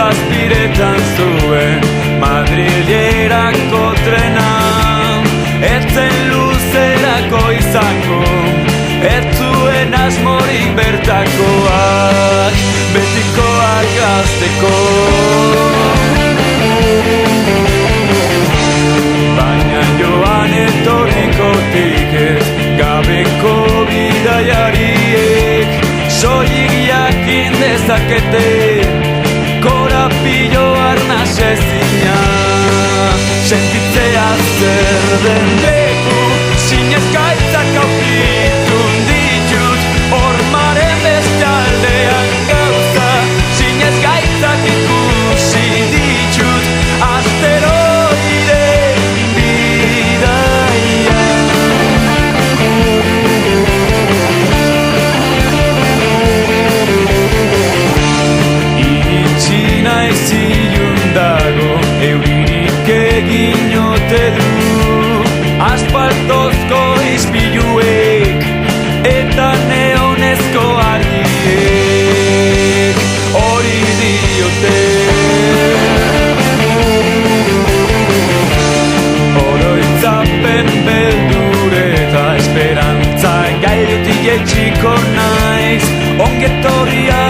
zazpiretan zuen Madrilerako trena. Ez zen luzerako izango, ez zuen asmorik bertakoak, betikoak gazteko. Baina joan etorrikotik ez gabeko bidaiariek soilik jakin dezakete korapilo arnasezina. Sentitzea zer den leku sinezkaitzak aurkitun ditut hormaren beste aldean gauza sinezkaitzak ikusi ditut asteroideen bidaia. Iritsi naiz ilundago euririk egin ote du asfaltozko ispiluek eta neonezko argiek hori diote. Oroitzapen beldur eta esperantza gailutik etxiko naiz ongetorria